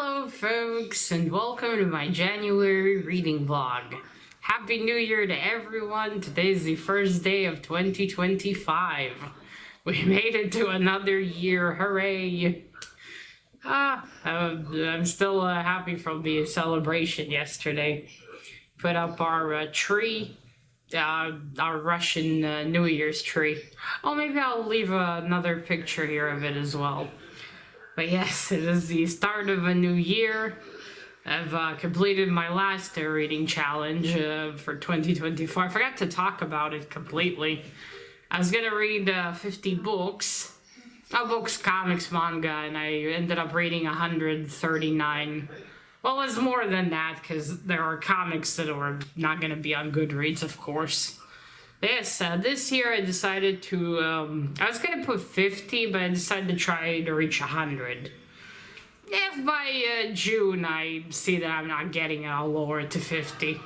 Hello folks, and welcome to my January reading vlog. Happy New Year to everyone. Today's the first day of 2025. We made it to another year, hooray! I'm still happy from the celebration yesterday. Put up our tree, our Russian New Year's tree. Oh, maybe I'll leave another picture here of it as well. But yes, it is the start of a new year. I've completed my last reading challenge for 2024. I forgot to talk about it completely. I was gonna read 50 books. Books, comics, manga, and I ended up reading 139. Well, it was more than that, because there are comics that are not gonna be on Goodreads, of course. Yes, this year I decided to, I was gonna put 50, but I decided to try to reach 100. If by June I see that I'm not getting it, I'll lower it to 50.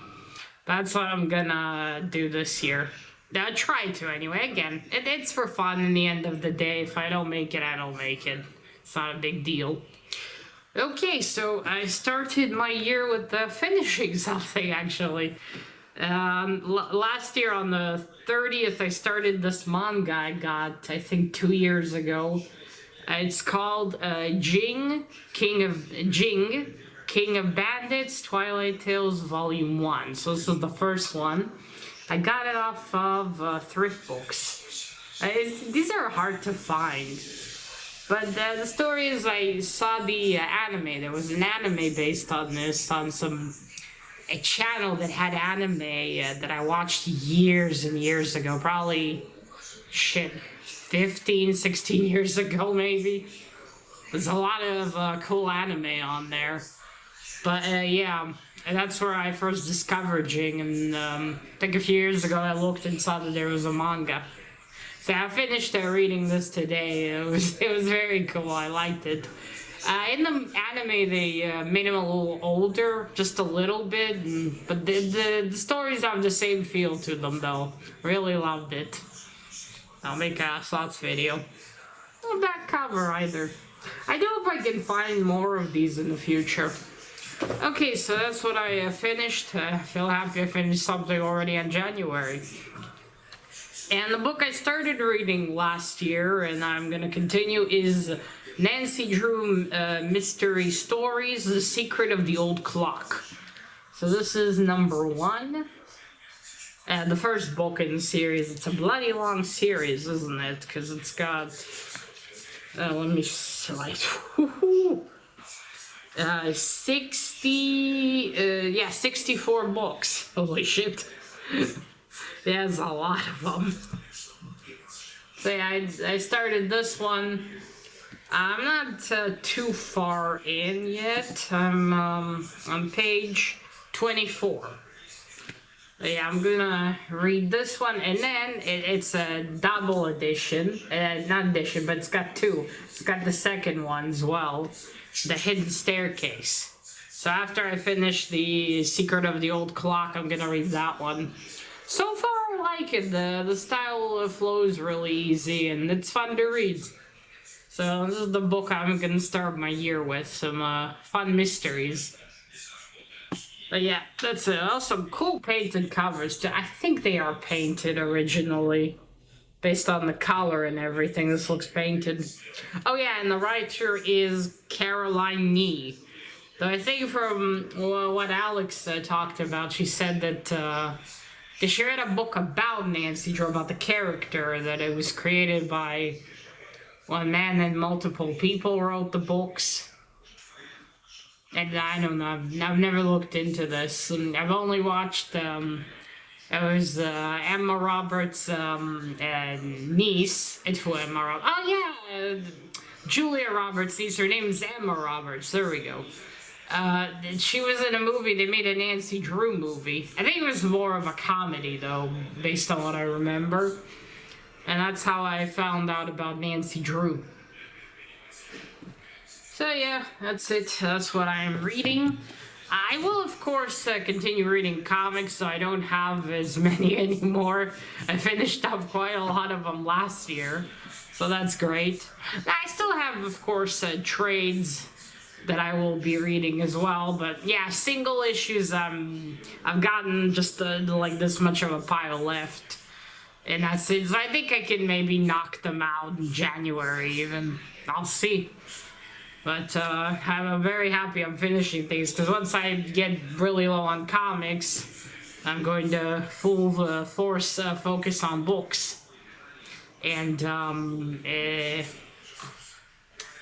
That's what I'm gonna do this year. Try to anyway. Again, it's for fun in the end of the day. If I don't make it, I don't make it. It's not a big deal. Okay, so I started my year with finishing something, actually. Last year on the 30th, I started this manga I got, I think 2 years ago. It's called King of Bandits, Twilight Tales Volume 1. So this is the first one. I got it off of Thrift Books. These are hard to find. But the story is, I saw the anime. There was an anime based on this, on a channel that had anime that I watched years and years ago, probably 15, 16 years ago maybe. There's a lot of cool anime on there. But yeah, and that's where I first discovered Jing, and I think a few years ago I looked and saw that there was a manga. So I finished reading this today. It was very cool. I liked it. In the anime, they made him a little older, just a little bit, but the stories have the same feel to them, though. Really loved it. I'll make a thoughts video. No back cover either. I do hope I can find more of these in the future. Okay, so that's what I finished. I feel happy I finished something already in January. And the book I started reading last year, and I'm going to continue, is Nancy Drew Mystery Stories, The Secret of the Old Clock. So this is number 1. The first book in the series. It's a bloody long series, isn't it? Because it's got... let me slide. 64 books. Holy shit. There's a lot of them. So yeah, I started this one. I'm not too far in yet. I'm on page 24. So yeah, I'm gonna read this one, and then it's a double edition. Not edition, but it's got 2. It's got the second one as well, The Hidden Staircase. So after I finish The Secret of the Old Clock, I'm gonna read that one. So far, I like it. The style flows really easy, and it's fun to read. So this is the book I'm gonna start my year with, some fun mysteries. But yeah, that's it. Also, cool painted covers. I think they are painted originally, based on the color and everything. This looks painted. Oh yeah, and the writer is Caroline Nee. Though I think from what Alex talked about, she said that she read a book about Nancy Drew, about the character, that it was created by one man and multiple people wrote the books. And I don't know, I've never looked into this. And I've only watched, it was Emma Roberts' niece. It's who Emma Roberts. Oh yeah, Julia Roberts' niece. Her name's Emma Roberts. There we go. She was in a movie. They made a Nancy Drew movie. I think it was more of a comedy, though, based on what I remember. And that's how I found out about Nancy Drew. So yeah, that's it. That's what I am reading. I will, of course, continue reading comics, so I don't have as many anymore. I finished up quite a lot of them last year, so that's great. I still have, of course, trades that I will be reading as well. But yeah, single issues, I've gotten just like this much of a pile left. And that's it. So I think I can maybe knock them out in January even. I'll see. But I'm very happy I'm finishing things, because once I get really low on comics, I'm going to full force focus on books. And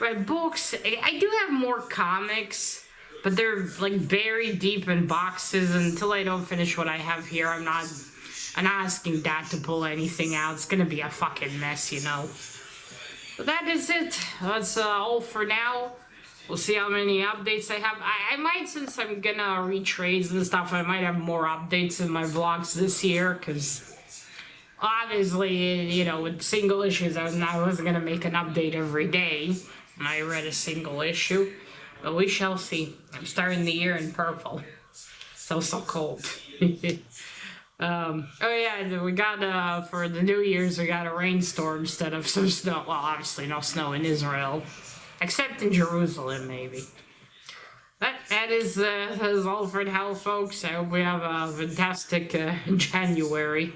right, books, I do have more comics, but they're like buried deep in boxes. Until I don't finish what I have here, I'm not asking Dad to pull anything out. It's gonna be a fucking mess, you know. But that is it. That's all for now. We'll see how many updates I have. I might, since I'm gonna read trades and stuff, I might have more updates in my vlogs this year, because obviously, you know, with single issues, I wasn't gonna make an update every day when I read a single issue. But we shall see. I'm starting the year in purple. So cold. Oh yeah, we got, for the New Year's, we got a rainstorm instead of some snow. Well, obviously no snow in Israel. Except in Jerusalem, maybe. That is all for now, folks. I hope we have a fantastic January.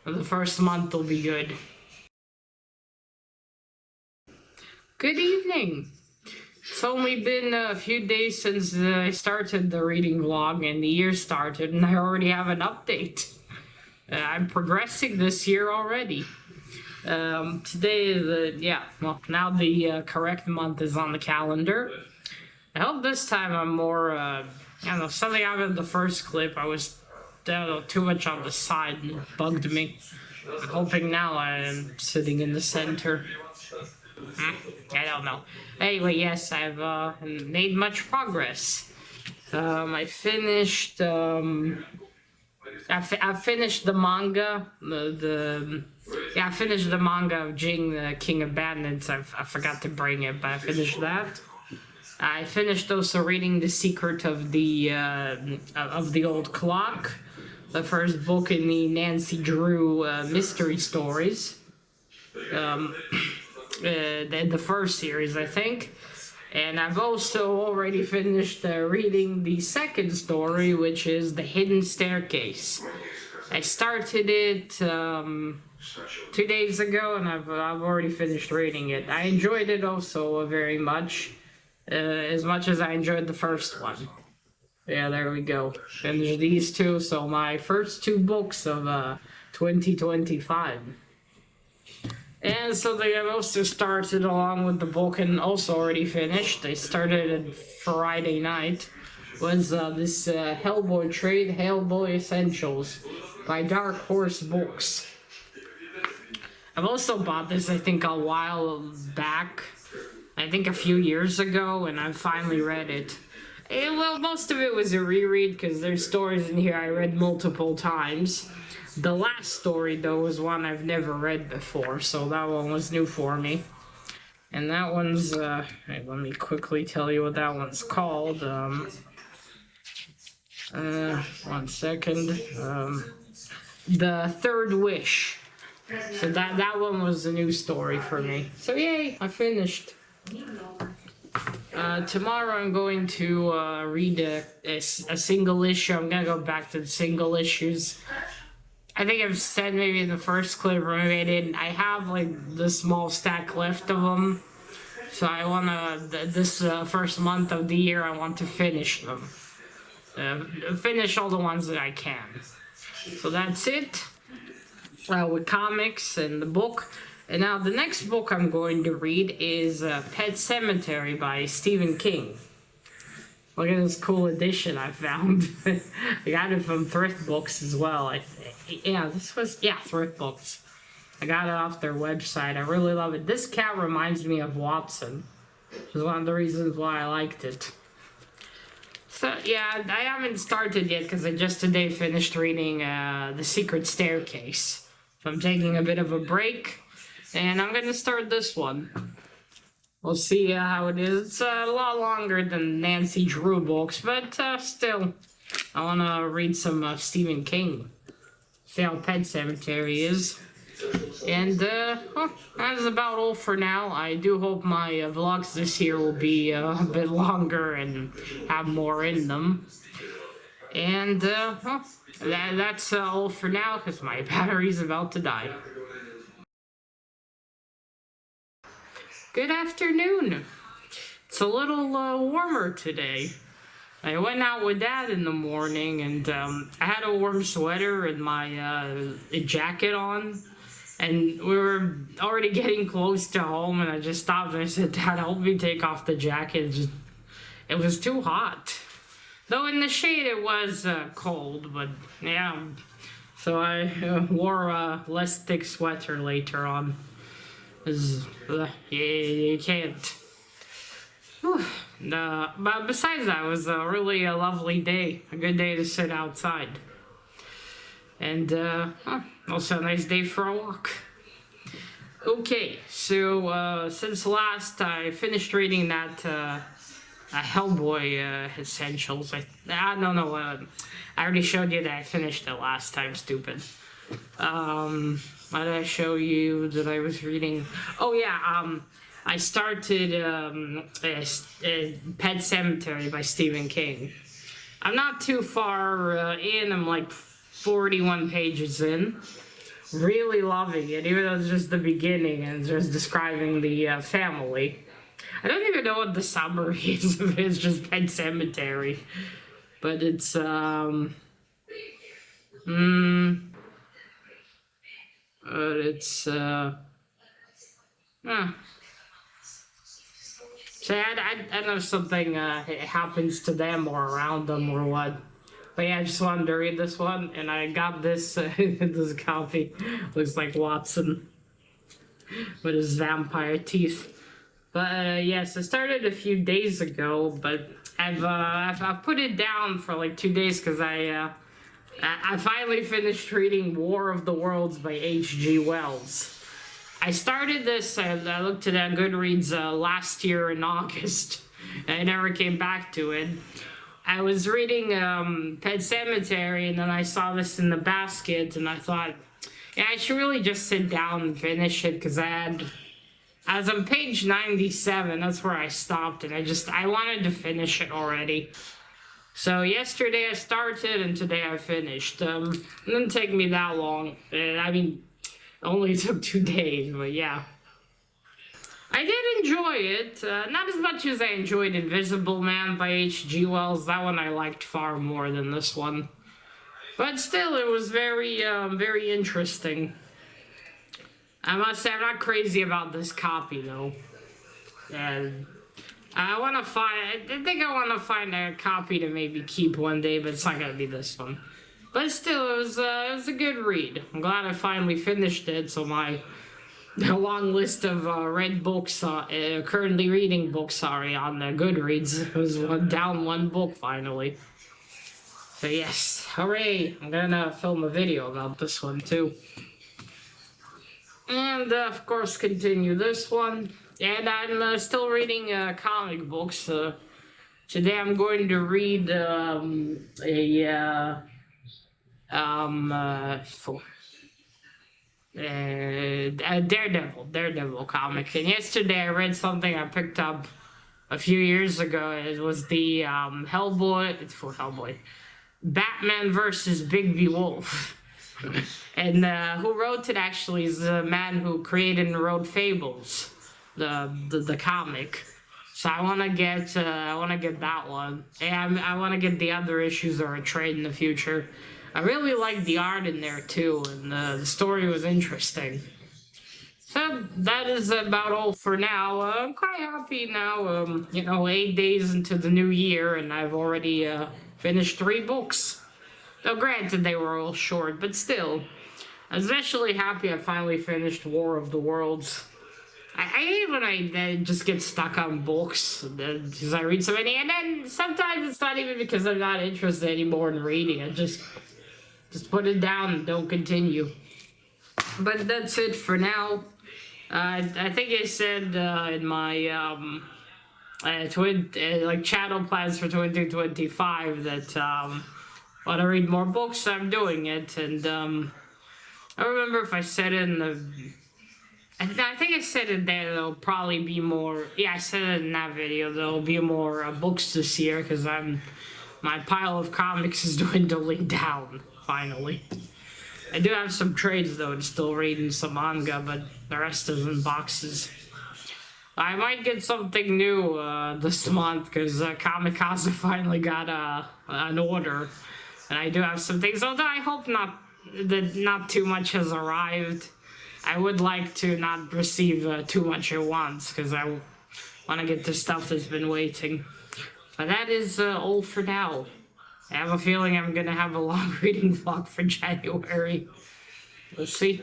The first month will be good. Good evening. It's only been a few days since I started the reading vlog and the year started, and I already have an update. I'm progressing this year already. Today is, now the correct month is on the calendar. I hope this time I'm more, I don't know, something out of the first clip, I was, too much on the side and it bugged me. I'm hoping now I'm sitting in the center. I don't know. Anyway, yes, I've made much progress. I finished I finished the manga. I finished the manga of Jing, the King of Bandits. I forgot to bring it, but I finished that. I finished also reading The Secret of the Old Clock, the first book in the Nancy Drew mystery stories. The first series, I think. And I've also already finished reading the second story, which is The Hidden Staircase. I started it 2 days ago, and I've already finished reading it. I enjoyed it also very much as I enjoyed the first one. Yeah, there we go. Finished these two, so my first two books of 2025. And something I've also started along with the book and also already finished, I started it Friday night, was this Hellboy trade, Hellboy Essentials, by Dark Horse Books. I've also bought this, I think, a while back, I think a few years ago, and I've finally read it. Well, most of it was a reread, because there's stories in here I read multiple times. The last story, though, was one I've never read before, so that one was new for me. And that one's, let me quickly tell you what that one's called. 1 second. The Third Wish. So that one was a new story for me. So yay, I finished. Tomorrow I'm going to read a single issue. I'm gonna go back to the single issues. I think I've said maybe in the first clip, or maybe I didn't. I have like the small stack left of them, so I wanna this first month of the year I want to finish them, finish all the ones that I can. So that's it with comics and the book. And now the next book I'm going to read is Pet Sematary by Stephen King. Look at this cool edition I found. I got it from Thrift Books as well. Thrift Books. I got it off their website. I really love it. This cat reminds me of Watson, which is one of the reasons why I liked it. So, yeah, I haven't started yet because I just today finished reading The Secret Staircase. So I'm taking a bit of a break, and I'm going to start this one. We'll see how it is. It's a lot longer than Nancy Drew books, but still, I want to read some Stephen King. See how Pet Sematary is. And well, that's about all for now. I do hope my vlogs this year will be a bit longer and have more in them. And well, that's all for now because my battery's about to die. Good afternoon. It's a little warmer today. I went out with Dad in the morning, and I had a warm sweater and my jacket on, and we were already getting close to home, and I just stopped and I said, Dad, help me take off the jacket. It was too hot. Though in the shade it was cold, but yeah. So I wore a less thick sweater later on. You can't. But besides that, it was a really lovely day. A good day to sit outside. And also a nice day for a walk. Okay, so since last I finished reading that Hellboy Essentials. I don't know. I already showed you that I finished it last time, stupid. What did I show you that I was reading? Oh yeah, I started Pet Sematary by Stephen King. I'm not too far in. I'm like 41 pages in. Really loving it, even though it's just the beginning and just describing the family. I don't even know what the summary is. It's just Pet Sematary, but it's So I don't know if something happens to them or around them or what. But yeah, I just wanted to read this one, and I got this this copy. Looks like Watson with his vampire teeth. But yes, I started a few days ago, but I've put it down for like 2 days because I finally finished reading War of the Worlds by H.G. Wells. I started this, I looked at Goodreads last year in August, and I never came back to it. I was reading Pet Sematary, and then I saw this in the basket, and I thought, yeah, I should really just sit down and finish it, because I was on page 97, that's where I stopped, and I wanted to finish it already. So yesterday I started, and today I finished. It didn't take me that long. I mean, only took 2 days, but yeah. I did enjoy it. Not as much as I enjoyed Invisible Man by H.G. Wells. That one I liked far more than this one. But still, it was very, very interesting. I must say, I'm not crazy about this copy, though. And I think I want to find a copy to maybe keep one day, but it's not going to be this one. But still, it was a good read. I'm glad I finally finished it, so my long list of read books, currently reading books, on Goodreads was down 1 book finally. So yes, hooray! I'm gonna film a video about this one too. And of course continue this one. And I'm still reading comic books. Today I'm going to read a Daredevil comic. And yesterday I read something I picked up a few years ago. It was the Hellboy, Batman versus Bigby Wolf. And who wrote it actually is the man who created and wrote Fables, the comic. So I want to get that one, and I want to get the other issues or a trade in the future. I really liked the art in there too, and the story was interesting. So that is about all for now. I'm quite happy now. 8 days into the new year, and I've already finished 3 books. Though granted, they were all short, but still. I'm especially happy I finally finished War of the Worlds. I hate when I just get stuck on books because I read so many, and then sometimes it's not even because I'm not interested anymore in reading. I just put it down and don't continue. But that's it for now. I think I said in my channel plans for 2025 that want to read more books. I'm doing it, and I don't remember if I said it in the... I think I said it there, there'll probably be more... Yeah, I said it in that video, there'll be more books this year, because my pile of comics is dwindling down, finally. I do have some trades, though, and still reading some manga, but the rest is in boxes. I might get something new this month, because Kamikaze finally got an order. And I do have some things, although I hope that not too much has arrived. I would like to not receive too much at once, because I want to get the stuff that's been waiting. But that is all for now. I have a feeling I'm going to have a long reading vlog for January. We'll see.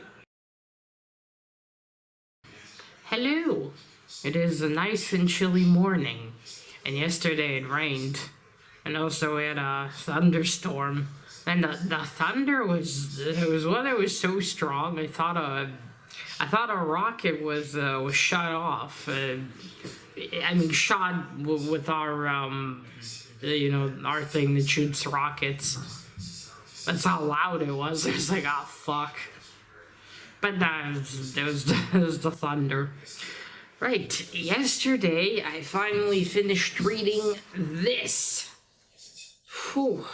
Hello. It is a nice and chilly morning. And yesterday it rained. And also we had a thunderstorm. And the thunder was weather was so strong. I thought a rocket was shut off. I mean, shot with our our thing that shoots rockets. That's how loud it was. It was like, oh fuck. But that was the thunder. Right, yesterday I finally finished reading this. Whew.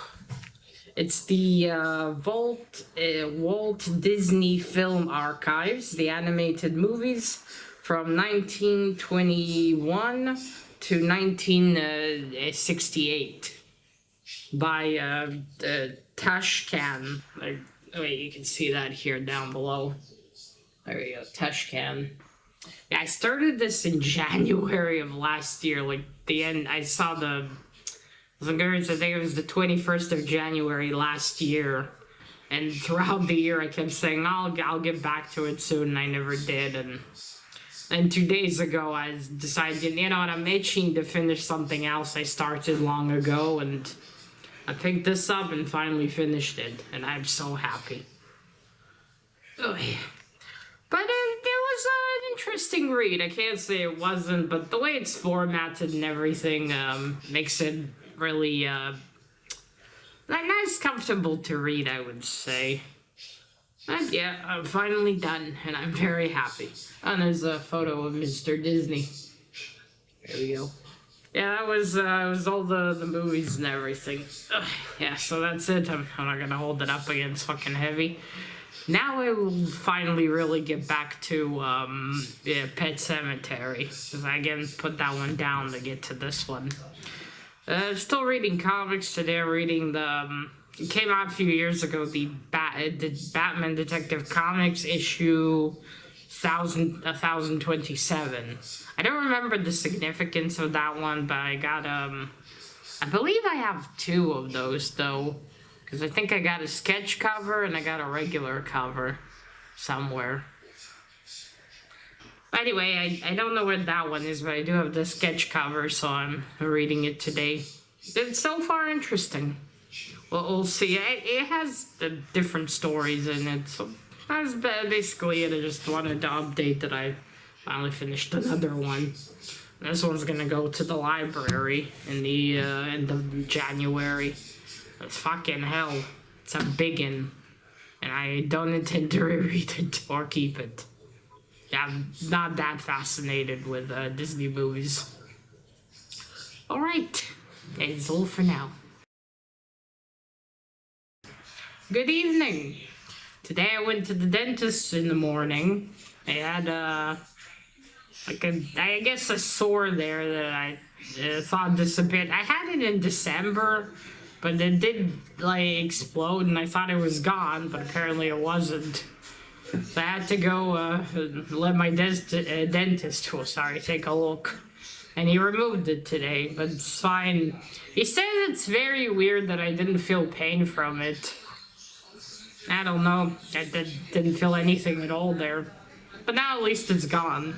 It's the Walt Disney Film Archives, the animated movies from 1921 to 1968 by Tashcan. Wait, you can see that here down below. There we go, Tashcan. Yeah, I started this in January of last year, like the end. I saw I think it was the 21st of January last year, and throughout the year I kept saying, I'll get back to it soon, and I never did, and 2 days ago I decided, you know what, I'm itching to finish something else I started long ago, and I picked this up and finally finished it, and I'm so happy. Ugh. But it was an interesting read. I can't say it wasn't, but the way it's formatted and everything makes it really nice, comfortable to read, I would say. And yeah, I'm finally done, and I'm very happy. And there's a photo of Mr. Disney. There we go. Yeah, that was all the movies and everything. Ugh, yeah, so that's it. I'm not gonna hold it up again. It's fucking heavy. Now I will finally really get back to Pet Sematary, because I again put that one down to get to this one. Still reading comics today. Reading it came out a few years ago, the Batman Detective Comics issue 1027. I don't remember the significance of that one, but I got I believe I have 2 of those though. Because I think I got a sketch cover and I got a regular cover somewhere. But anyway, I don't know where that one is, but I do have the sketch cover, so I'm reading it today. It's so far interesting. Well, we'll see. It has the different stories in it, so that's basically it. I just wanted to update that I finally finished another one. This one's gonna go to the library in the end of January. It's fucking hell. It's a biggin. And I don't intend to reread it or keep it. Yeah, I'm not that fascinated with Disney movies. Alright. It's all for now. Good evening. Today I went to the dentist in the morning. I had I guess a sore there that I thought disappeared. I had it in December. But it did, explode, and I thought it was gone, but apparently it wasn't. So I had to go let my dentist, take a look. And he removed it today, but it's fine. He says it's very weird that I didn't feel pain from it. I don't know. I didn't feel anything at all there. But now at least it's gone.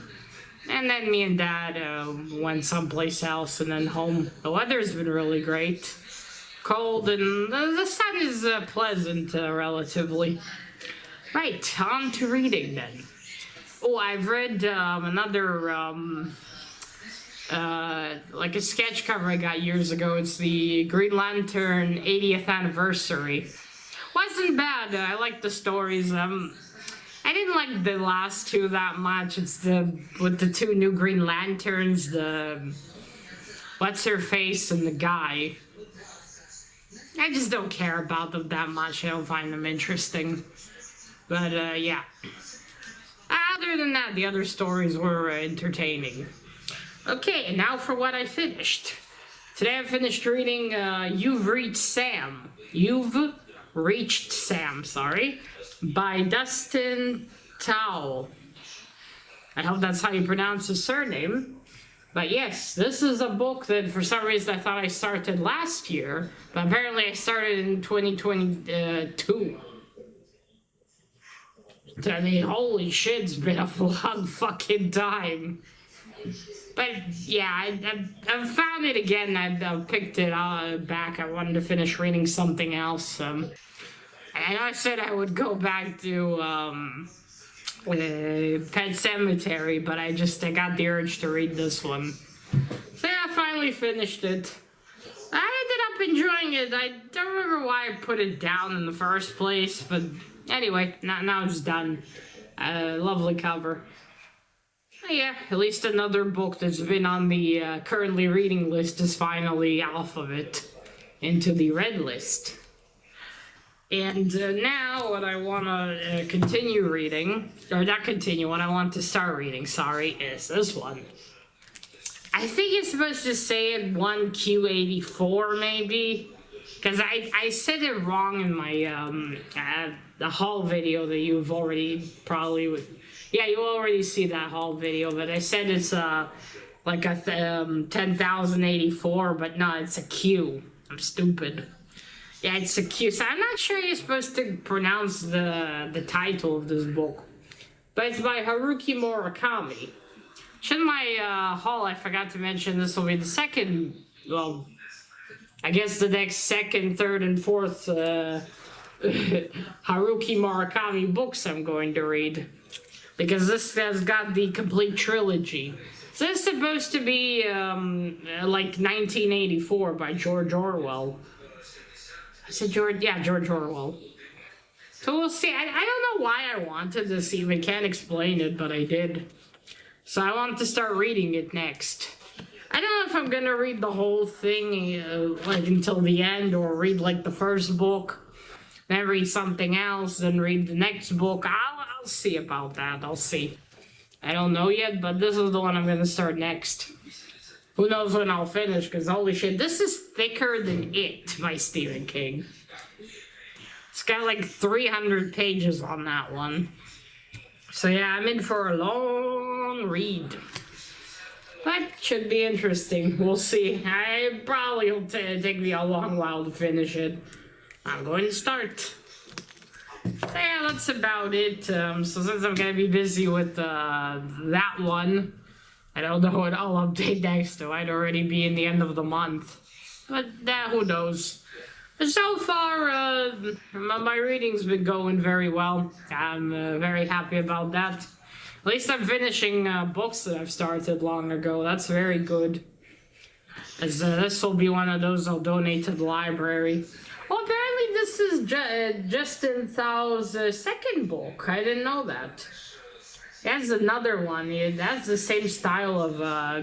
And then me and Dad went someplace else and then home. The weather's been really great. Cold, and the sun is pleasant, relatively. Right, on to reading then. Oh, I've read another, like a sketch cover I got years ago. It's the Green Lantern 80th anniversary. Wasn't bad. I like the stories. I didn't like the last two that much. It's with the two new Green Lanterns, the what's her face and the guy. I just don't care about them that much. I don't find them interesting. But yeah. Other than that, the other stories were entertaining. Okay, and now for what I finished. Today I finished reading You've Reached Sam. You've Reached Sam, sorry. By Dustin Tao. I hope that's how you pronounce his surname. But yes, this is a book that for some reason I thought I started last year, but apparently I started in 2022. I mean, holy shit, it's been a long fucking time. But yeah, I found it again. I picked it back. I wanted to finish reading something else. And I said I would go back to Pet Sematary, but I got the urge to read this one. So yeah, I finally finished it. I ended up enjoying it. I don't remember why I put it down in the first place, but anyway, now it's done. Lovely cover. Yeah, at least another book that's been on the currently reading list is finally off of it into the red list. And now what I want to continue reading, or not continue, what I want to start reading, sorry, is this one. I think it's supposed to say it 1Q84 maybe, because I said it wrong in my the haul video that you've already probably, yeah, you already see that haul video, but I said it's like a 10,084, but no, it's a Q. I'm stupid. Yeah, it's a Q. So I'm not sure you're supposed to pronounce the title of this book. But it's by Haruki Murakami. In my haul, I forgot to mention this will be the second, well, I guess the next second, third, and fourth Haruki Murakami books I'm going to read. Because this has got the complete trilogy. So this is supposed to be like 1984 by George Orwell. I said George, yeah, George Orwell. So we'll see. I don't know why I wanted this even. Can't explain it, but I did. So I want to start reading it next. I don't know if I'm gonna read the whole thing like until the end, or read like the first book, then read something else, then read the next book. I'll see about that. I'll see. I don't know yet, but this is the one I'm gonna start next. Who knows when I'll finish, because holy shit, this is thicker than It by Stephen King. It's got like 300 pages on that one. So yeah, I'm in for a long read. But should be interesting. We'll see. I probably will take me a long while to finish it. I'm going to start. So yeah, that's about it. So since I'm going to be busy with that one, I don't know what I'll update next to. I'd already be in the end of the month. But who knows. So far, my reading's been going very well. I'm very happy about that. At least I'm finishing books that I've started long ago. That's very good. As this will be one of those I'll donate to the library. Well, apparently this is Justin Thao's second book. I didn't know that. That's another one. That's the same style of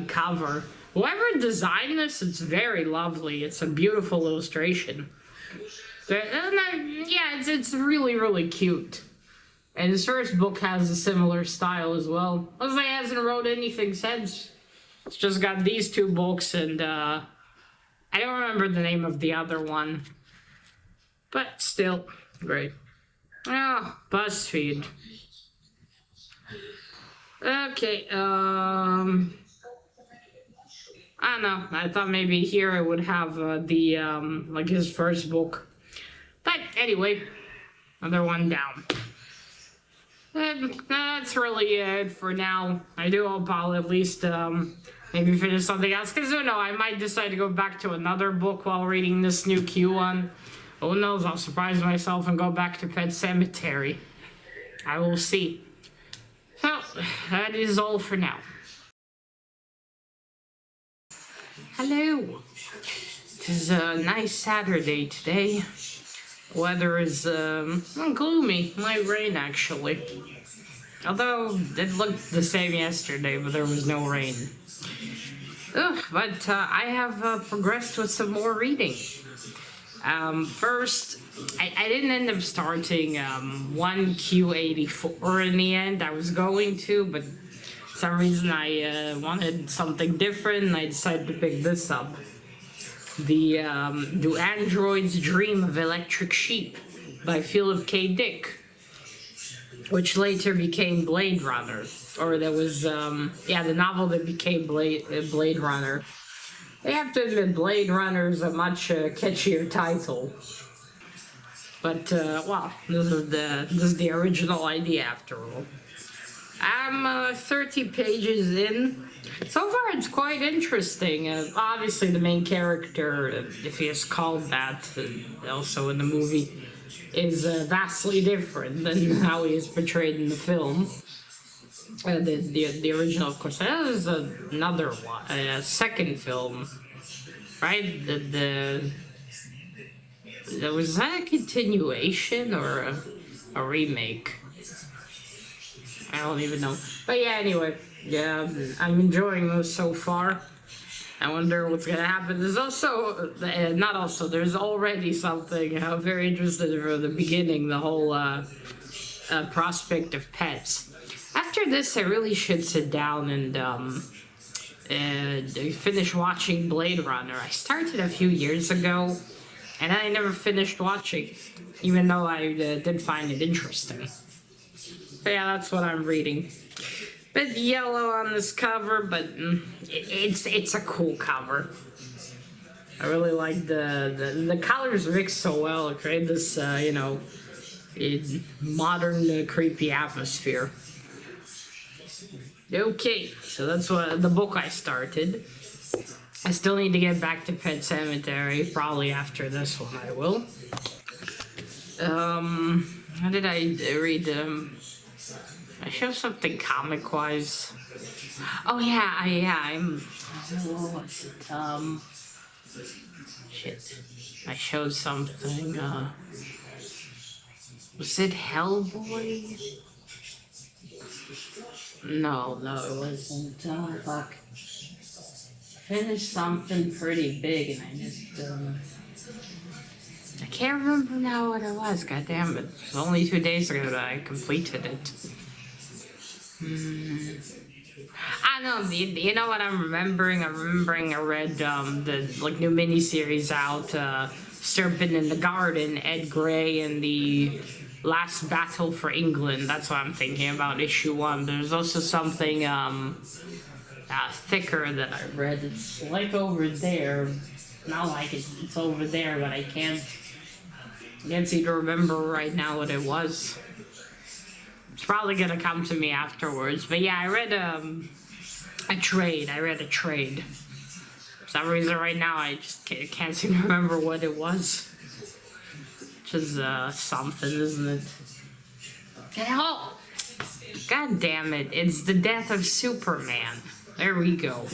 cover. Whoever designed this, it's very lovely. It's a beautiful illustration. Yeah, it's really, really cute. And his first book has a similar style as well. Although he hasn't wrote anything since. It's just got these two books, and I don't remember the name of the other one. But still, great. Oh, BuzzFeed. Okay, I don't know. I thought maybe here I would have the, like his first book. But anyway, another one down. And that's really it for now. I do hope I'll at least maybe finish something else. Because who knows, I might decide to go back to another book while reading this new Q one. Who knows, I'll surprise myself and go back to Pet Sematary. I will see. So, that is all for now. Hello. It is a nice Saturday today. Weather is gloomy. Might rain actually. Although it looked the same yesterday, but there was no rain. Ugh, but I have progressed with some more reading. First, I didn't end up starting 1Q84 in the end. I was going to, but for some reason I wanted something different, and I decided to pick this up. The Do Androids Dream of Electric Sheep by Philip K. Dick, which later became Blade Runner. Or that was, the novel that became Blade Runner. I have to admit, Blade Runner is a much catchier title. But, this is the original idea after all. I'm 30 pages in. So far, it's quite interesting. Obviously, the main character, if he is called that, also in the movie, is vastly different than how he is portrayed in the film. The original, of course. That was another one, a second film, right? Was that a continuation or a remake? I don't even know. But yeah, anyway, yeah, I'm enjoying those so far. I wonder what's gonna happen. There's also, there's already something I'm very interested in from the beginning, the whole prospect of pets. After this, I really should sit down and finish watching Blade Runner. I started a few years ago, and I never finished watching, even though I did find it interesting. But yeah, that's what I'm reading. Bit yellow on this cover, but it's a cool cover. I really like the colors mix so well. It create this modern creepy atmosphere. Okay, so that's what the book I started. I still need to get back to Pet Sematary. Probably after this one I will. How did I read I showed something comic-wise. Oh yeah, I'm. What was it? Shit. I showed something. Was it Hellboy? No, it wasn't. Fuck. Finished something pretty big, and I just I can't remember now what it was. God damn it! It was only 2 days ago that I completed it. I know. You know what I'm remembering? I'm remembering I read the new miniseries out, Serpent in the Garden, Ed Gray, and the Last Battle for England. That's what I'm thinking about. Issue 1. There's also something thicker that I read. It's like over there. Not like it's over there, but I can't seem to remember right now what it was. It's probably gonna come to me afterwards. But yeah, I read a trade. For some reason right now I just can't seem to remember what it was. Which is something, isn't it? Oh! God damn it, it's The Death of Superman. There we go.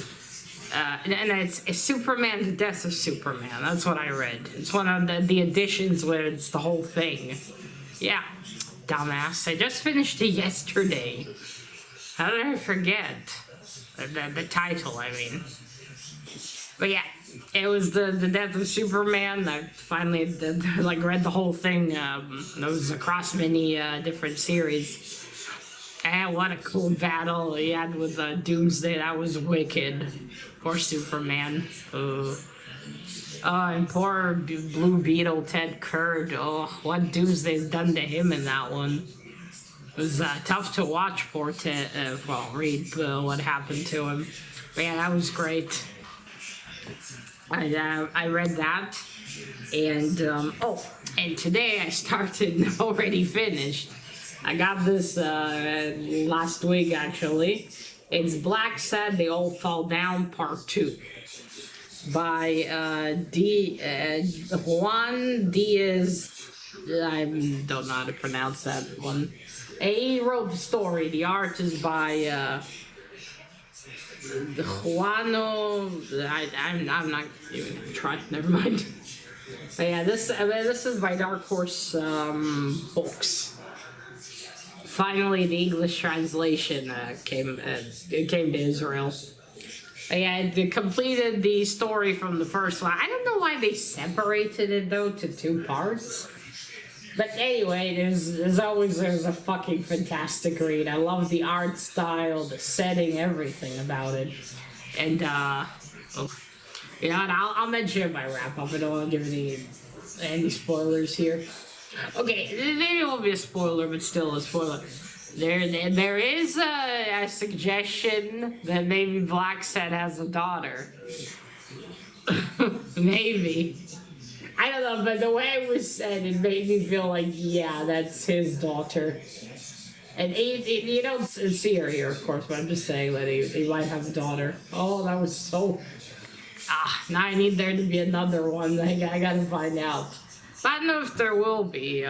And it's Superman, The Death of Superman. That's what I read. It's one of the editions where it's the whole thing. Yeah. Dumbass. I just finished it yesterday. How did I forget? The title, I mean. But yeah, it was the Death of Superman. I finally read the whole thing. It was across many different series. And what a cool battle he had with Doomsday. That was wicked. Poor Superman. And poor Blue Beetle Ted Kurd. Oh, what Doomsday's done to him in that one. It was tough to watch, poor Ted. Read what happened to him. But yeah, that was great. I read that. And, and today I started and already finished. I got this last week, actually. It's Blacksad, They All Fall Down, Part 2. By Juan Diaz. I don't know how to pronounce that one. He wrote the story. The art is by Juano. I'm not even gonna try. Never mind. But yeah, this is by Dark Horse Books. finally the English translation came to Israel. Yeah, it completed the story from the first one. I don't know why they separated it though to two parts. But anyway, there's a fucking fantastic read. I love the art style, the setting, everything about it. And and I'll mention in my wrap up. I don't want to give any spoilers here. Okay, maybe it won't be a spoiler, but still a spoiler. There is a suggestion that maybe Blacksad has a daughter. Maybe. I don't know, but the way it was said, it made me feel like, yeah, that's his daughter. And you don't see her here, of course, but I'm just saying that he might have a daughter. Oh, that was so... now I need there to be another one. I gotta find out. I don't know if there will be.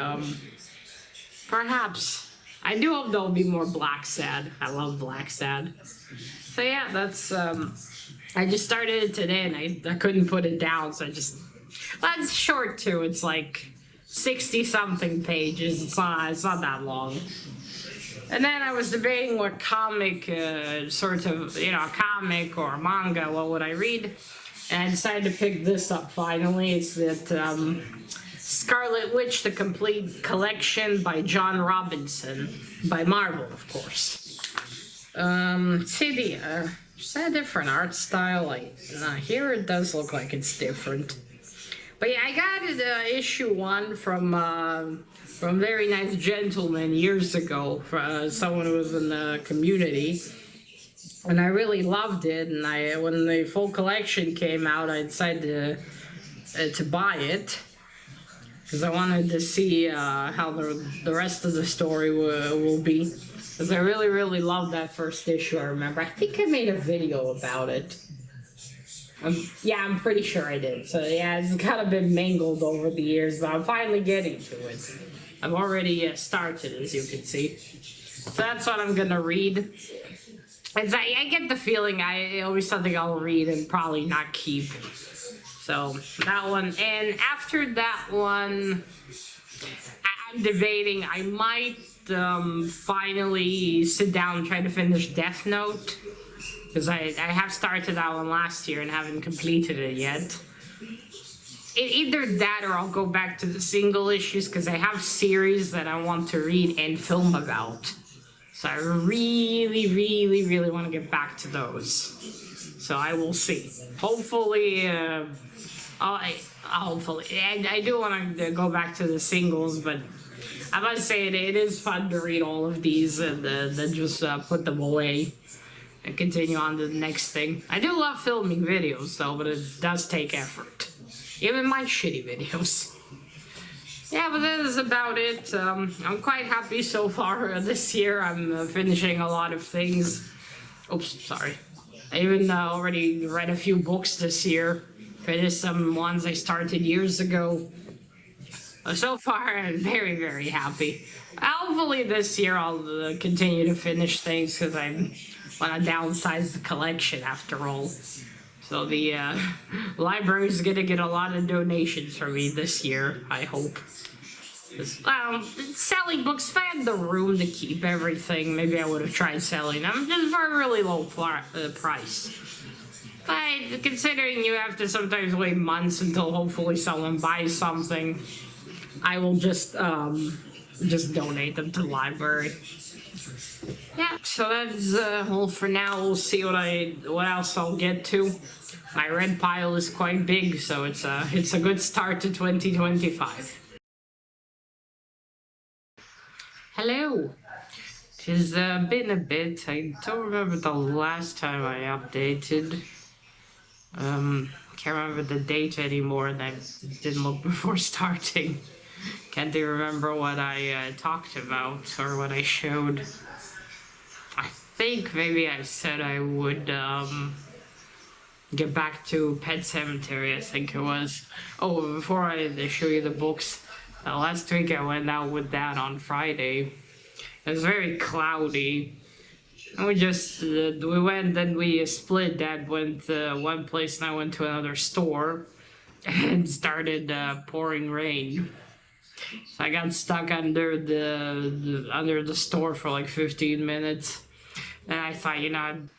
Perhaps. I do hope there'll be more Blacksad. I love Blacksad. So yeah, that's... I just started it today, and I couldn't put it down, so I just... That's short too. It's like 60-something pages. It's not that long. And then I was debating what comic, sort of, a comic or a manga, what would I read? And I decided to pick this up finally. It's that Scarlet Witch, the complete collection by John Robinson, by Marvel, of course. See it's a different art style. Here it does look like it's different. But yeah, I got it, issue 1 from Very Nice Gentleman years ago, someone who was in the community, and I really loved it. And when the full collection came out, I decided to buy it because I wanted to see how the rest of the story will be. Because I really, really loved that first issue. I remember. I think I made a video about it. Yeah, I'm pretty sure I did. So yeah, it's kind of been mangled over the years, but I'm finally getting to it. I've already started, as you can see. So that's what I'm gonna read. I get the feeling it'll be something I'll read and probably not keep. So that one, and after that one, I'm debating. I might finally sit down and try to finish Death Note. Because I have started that one last year and haven't completed it yet. Either that or I'll go back to the single issues because I have series that I want to read and film about. So I really, really, really want to get back to those. So I will see. Hopefully, hopefully. And I do want to go back to the singles, but I must say it is fun to read all of these and then just put them away. And continue on to the next thing. I do love filming videos though, but it does take effort. Even my shitty videos. Yeah, but that is about it. I'm quite happy so far this year. I'm finishing a lot of things. Oops, sorry. I even already read a few books this year. Finished some ones I started years ago. So far, I'm very, very happy. Hopefully this year I'll continue to finish things because I want to downsize the collection after all. So the library is going to get a lot of donations from me this year, I hope. Selling books, if I had the room to keep everything, maybe I would have tried selling them just for a really low price. But considering you have to sometimes wait months until hopefully someone buys something, I will just donate them to the library. Yeah, so that's all for now. We'll see what else I'll get to. My red pile is quite big, so it's a good start to 2025. Hello. It's been a bit. I don't remember the last time I updated. Can't remember the date anymore, and I didn't look before starting. Can't even remember what I talked about or what I showed. I think maybe I said I would get back to Pet Sematary, I think it was. Oh, before I show you the books, last week I went out with Dad on Friday. It was very cloudy. And we went, then we split. Dad went one place and I went to another store. And started pouring rain. So I got stuck under the store for like 15 minutes. And I thought,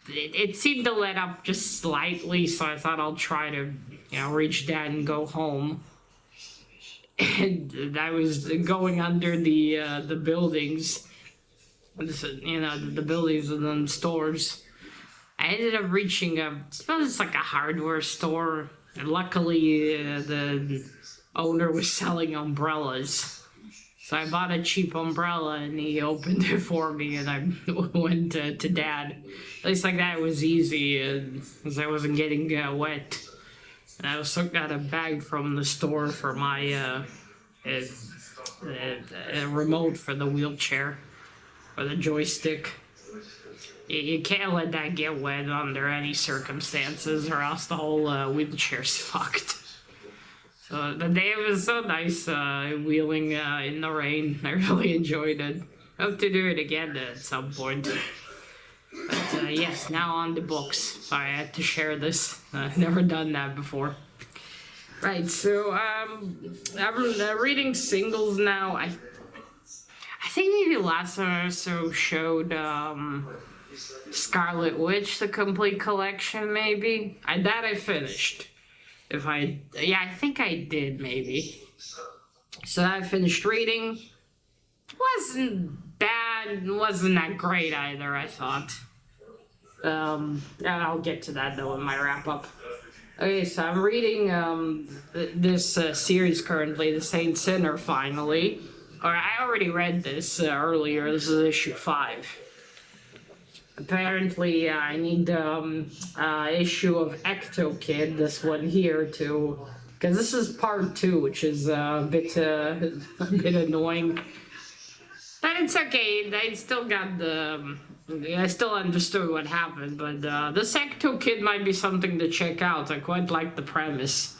it seemed to let up just slightly, so I thought I'll try to, reach that and go home. And I was going under the buildings, the buildings and then stores. I ended up reaching I suppose it's like a hardware store. And luckily, the owner was selling umbrellas. So I bought a cheap umbrella and he opened it for me and I went to Dad. At least like that was easy because I wasn't getting wet. And I also got a bag from the store for my remote for the wheelchair or the joystick. You can't let that get wet under any circumstances or else the whole wheelchair's fucked. So the day was so nice wheeling in the rain. I really enjoyed it. Hope to do it again at some point. But yes, now on the books. Sorry, I had to share this. I've never done that before. Right, so I'm reading singles now. I think maybe last time I also showed Scarlet Witch, the complete collection, maybe. That I finished. I think I did, maybe. So I finished reading. Wasn't bad, wasn't that great either, I thought. And I'll get to that, though, in my wrap-up. Okay, so I'm reading this series currently, The Saint Sinner, finally. Or I already read this earlier. This is issue 5. Apparently, I need issue of Ecto Kid, this one here, too. Because this is part 2, which is a bit annoying. But it's okay. I still got I still understood what happened, but this Ecto Kid might be something to check out. I quite like the premise.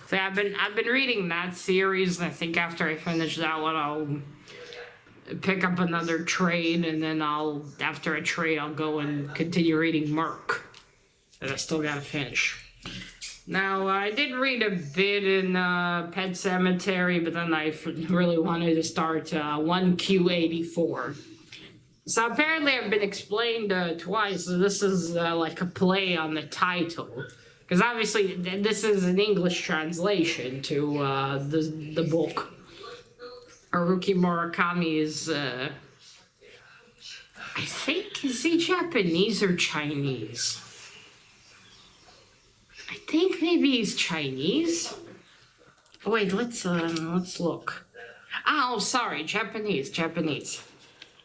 So I've been reading that series, and I think after I finish that one, I'll pick up another trade, and then after a trade, I'll go and continue reading Merc. That I still gotta finish. Now, I did read a bit in Pet Sematary, but then I really wanted to start 1Q84. So apparently I've been explained twice, so this is like a play on the title. Because obviously this is an English translation to the book. Haruki Murakami is, I think, is he Japanese or Chinese? I think maybe he's Chinese. Wait, let's look. Oh, sorry, Japanese.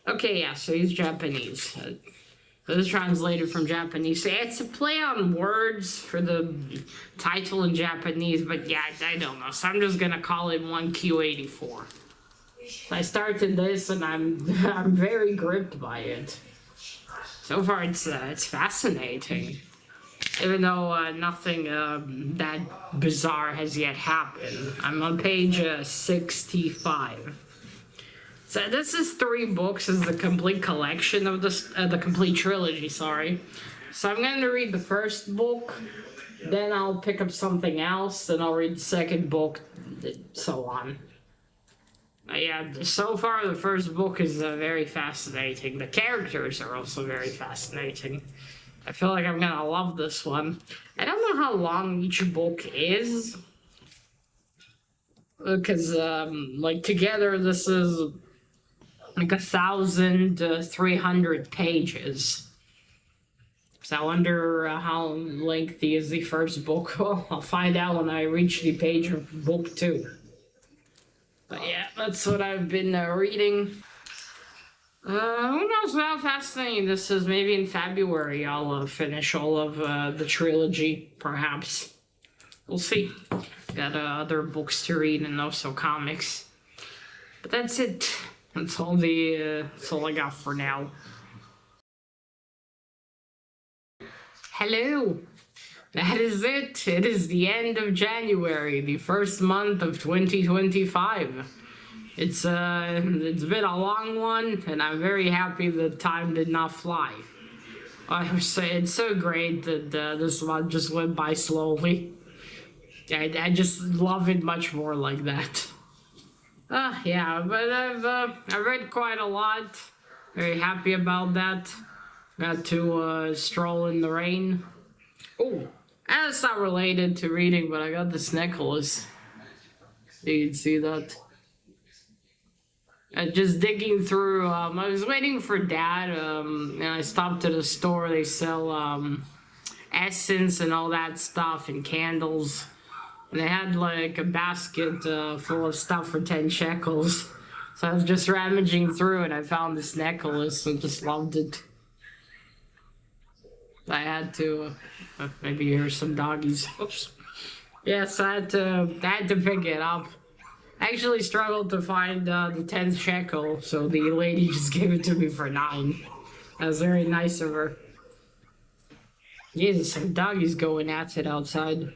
Okay, yeah, so he's Japanese. This is translated from Japanese. So it's a play on words for the title in Japanese, but yeah, I don't know. So I'm just gonna call it 1Q84. I started this and I'm very gripped by it. So far it's fascinating. Even though nothing that bizarre has yet happened. I'm on page 65. So this is 3 books, is the complete collection of the complete trilogy, sorry. So I'm going to read the first book, then I'll pick up something else, then I'll read the second book, so on. Yeah, so far the first book is very fascinating. The characters are also very fascinating. I feel like I'm gonna love this one. I don't know how long each book is. Because, like, together this is like 1,300 pages. So I wonder how lengthy is the first book. Well, I'll find out when I reach the page of book 2. But yeah, that's what I've been reading. Who knows how fascinating this is. Maybe in February I'll finish all of the trilogy, perhaps. We'll see. Got other books to read and also comics. But that's it. That's all I got for now. Hello. That is it. It is the end of January, the first month of 2025. It's been a long one, and I'm very happy the time did not fly. I would say it's so great that this month just went by slowly. I just love it much more like that. Yeah, but I read quite a lot. Very happy about that. Got to stroll in the rain. Oh, that's not related to reading, but I got this necklace. You can see that. Just digging through. I was waiting for Dad, and I stopped at a store. They sell essence and all that stuff and candles. And they had like a basket full of stuff for 10 shekels. So I was just rummaging through and I found this necklace and just loved it. I had to maybe hear some doggies. Oops. Yes, I had to pick it up. I actually struggled to find the 10th shekel, so the lady just gave it to me for 9. That was very nice of her. Jesus, some doggies going at it outside.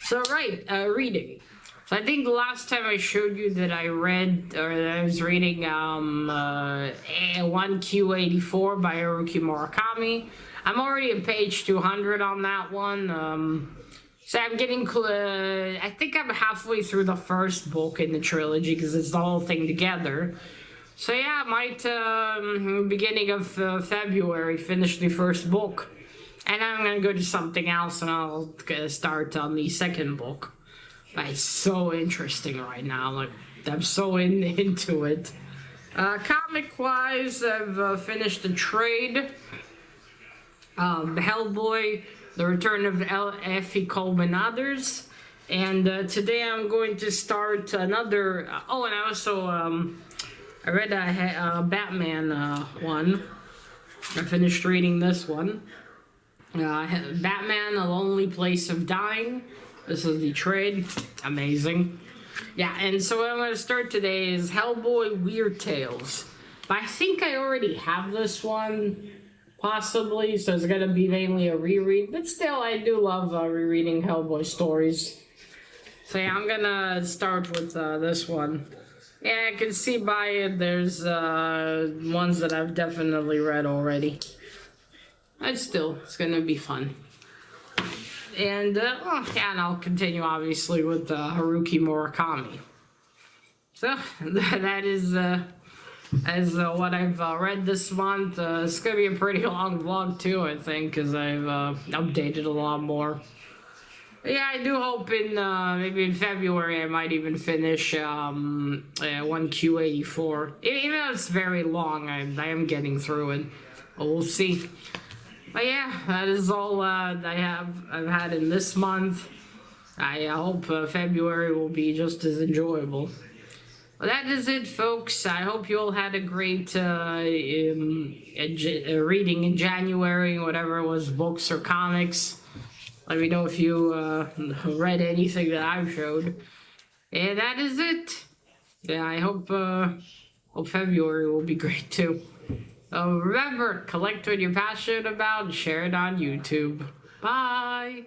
So right, reading. So I think the last time I showed you that I read, or that I was reading 1Q84 by Haruki Murakami. I'm already at page 200 on that one. So I'm getting, I think I'm halfway through the first book in the trilogy because it's the whole thing together. So yeah, I might, beginning of February, finish the first book. And I'm gonna go to something else and I'll start on the second book. But it's so interesting right now. Like, I'm so into it. Comic-wise, I've finished the trade. Hellboy, The Return of Effie Coleman Others. And today I'm going to start another... oh, and I also... I read a Batman one. I finished reading this one. Batman, A Lonely Place of Dying. This is the trade. Amazing. Yeah, and so what I'm going to start today is Hellboy Weird Tales. But I think I already have this one, possibly, so it's going to be mainly a reread. But still, I do love rereading Hellboy stories. So yeah, I'm going to start with this one. Yeah, I can see by it there's ones that I've definitely read already. But still, it's going to be fun. And, yeah, and I'll continue, obviously, with Haruki Murakami. So, that is what I've read this month. It's going to be a pretty long vlog, too, I think, because I've updated a lot more. But yeah, I do hope in, maybe in February, I might even finish 1Q84. Even though it's very long, I am getting through it. But we'll see. But yeah, that is all I've had in this month. I hope February will be just as enjoyable. Well, that is it, folks. I hope you all had a great reading in January, whatever it was, books or comics. Let me know if you read anything that I've showed. And that is it. Yeah, I hope February will be great too. Remember, collect what you're passionate about and share it on YouTube. Bye!